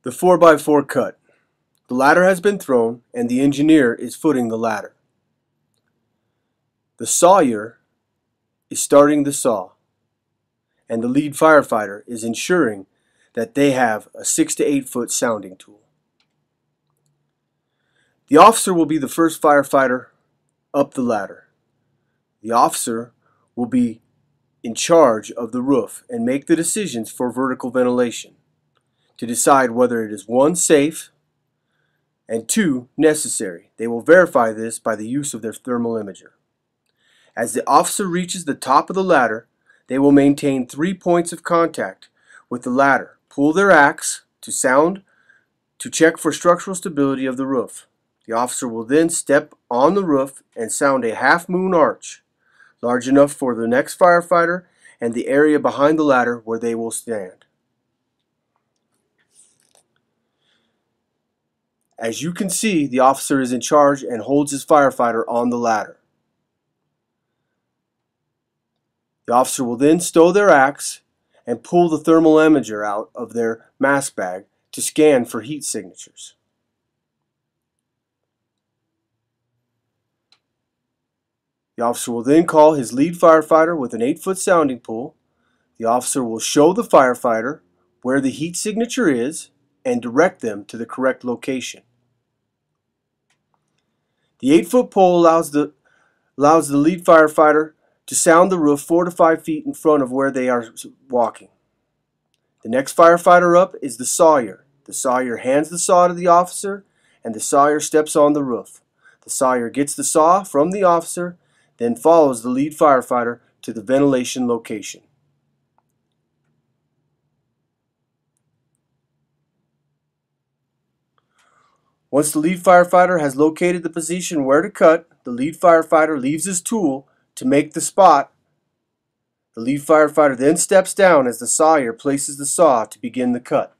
The 4x4 cut. The ladder has been thrown and the engineer is footing the ladder. The sawyer is starting the saw and the lead firefighter is ensuring that they have a 6 to 8 foot sounding tool. The officer will be the first firefighter up the ladder. The officer will be in charge of the roof and make the decisions for vertical ventilation to decide whether it is 1, safe, and 2, necessary. They will verify this by the use of their thermal imager. As the officer reaches the top of the ladder, they will maintain 3 points of contact with the ladder, pull their axe to sound to check for structural stability of the roof. The officer will then step on the roof and sound a half-moon arch, large enough for the next firefighter and the area behind the ladder where they will stand. As you can see, the officer is in charge and holds his firefighter on the ladder. The officer will then stow their axe and pull the thermal imager out of their mask bag to scan for heat signatures. The officer will then call his lead firefighter with an 8-foot sounding pole. The officer will show the firefighter where the heat signature is and direct them to the correct location. The 8-foot pole allows the lead firefighter to sound the roof 4 to 5 feet in front of where they are walking. The next firefighter up is the sawyer. The sawyer hands the saw to the officer and the sawyer steps on the roof. The sawyer gets the saw from the officer, then follows the lead firefighter to the ventilation location. Once the lead firefighter has located the position where to cut, the lead firefighter leaves his tool to make the spot. The lead firefighter then steps down as the sawyer places the saw to begin the cut.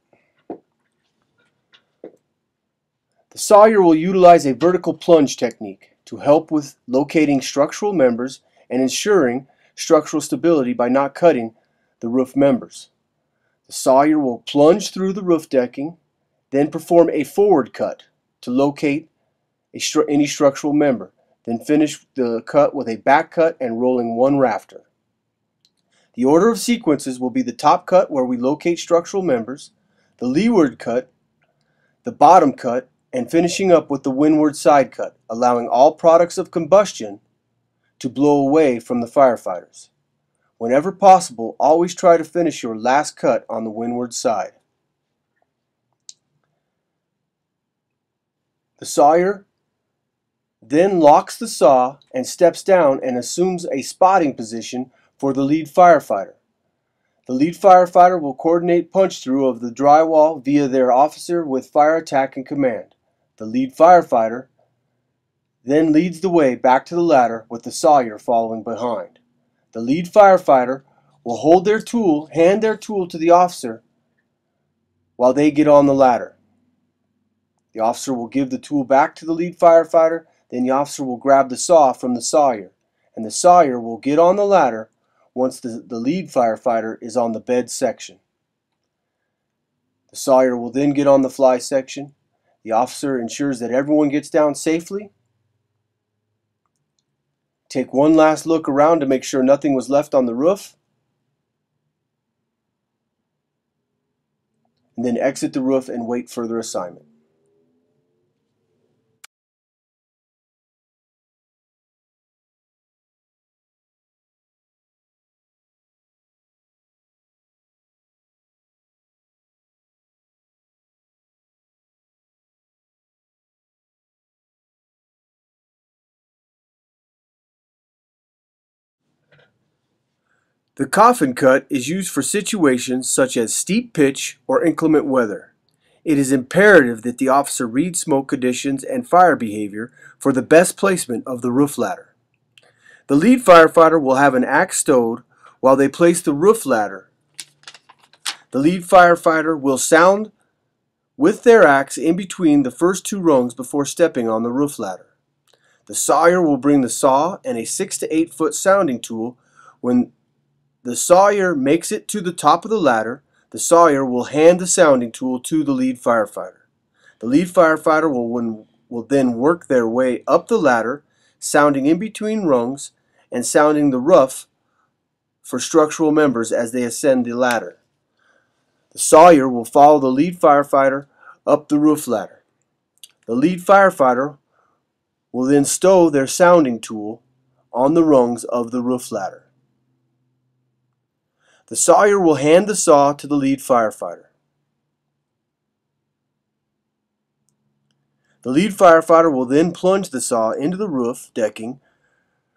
The sawyer will utilize a vertical plunge technique to help with locating structural members and ensuring structural stability by not cutting the roof members. The sawyer will plunge through the roof decking, then perform a forward cut to locate any structural member, then finish the cut with a back cut and rolling one rafter. The order of sequences will be the top cut where we locate structural members, the leeward cut, the bottom cut, and finishing up with the windward side cut, allowing all products of combustion to blow away from the firefighters. Whenever possible, always try to finish your last cut on the windward side. The sawyer then locks the saw and steps down and assumes a spotting position for the lead firefighter. The lead firefighter will coordinate punch-through of the drywall via their officer with fire attack and command. The lead firefighter then leads the way back to the ladder with the sawyer following behind. The lead firefighter will hand their tool to the officer while they get on the ladder. The officer will give the tool back to the lead firefighter, then the officer will grab the saw from the sawyer, and the sawyer will get on the ladder once the lead firefighter is on the bed section. The sawyer will then get on the fly section. The officer ensures that everyone gets down safely. Take one last look around to make sure nothing was left on the roof. And then exit the roof and wait further assignment. The coffin cut is used for situations such as steep pitch or inclement weather. It is imperative that the officer read smoke conditions and fire behavior for the best placement of the roof ladder. The lead firefighter will have an axe stowed while they place the roof ladder. The lead firefighter will sound with their axe in between the first 2 rungs before stepping on the roof ladder. The sawyer will bring the saw and a 6 to 8 foot sounding tool. When the sawyer makes it to the top of the ladder, The sawyer will hand the sounding tool to the lead firefighter. The lead firefighter will then work their way up the ladder, sounding in between rungs and sounding the roof for structural members as they ascend the ladder. The sawyer will follow the lead firefighter up the roof ladder. The lead firefighter will then stow their sounding tool on the rungs of the roof ladder. The sawyer will hand the saw to the lead firefighter. The lead firefighter will then plunge the saw into the roof decking,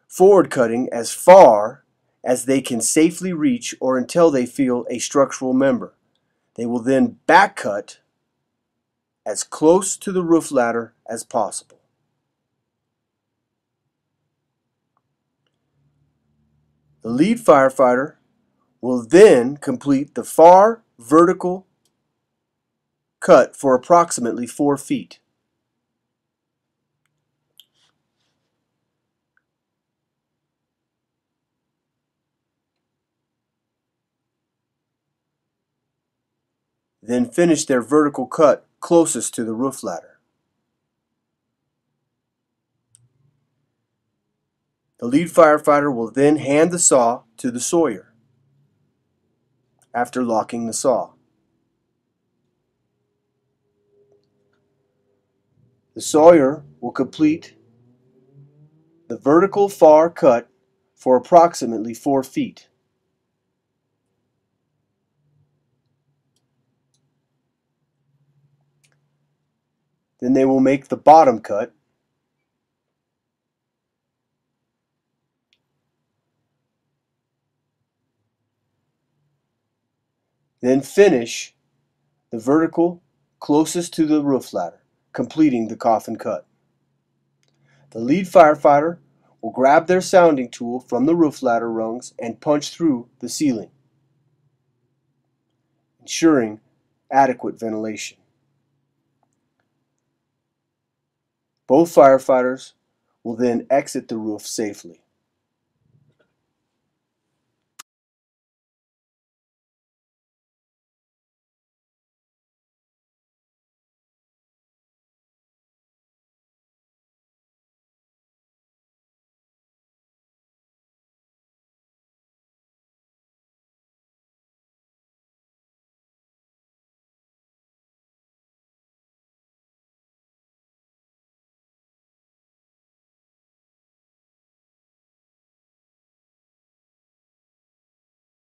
forward cutting as far as they can safely reach or until they feel a structural member. They will then back cut as close to the roof ladder as possible. The lead firefighter will then complete the far vertical cut for approximately 4 feet. Then finish their vertical cut closest to the roof ladder. The lead firefighter will then hand the saw to the sawyer after locking the saw. The sawyer will complete the vertical far cut for approximately 4 feet. Then they will make the bottom cut. Then finish the vertical closest to the roof ladder, completing the coffin cut. The lead firefighter will grab their sounding tool from the roof ladder rungs and punch through the ceiling, ensuring adequate ventilation. Both firefighters will then exit the roof safely.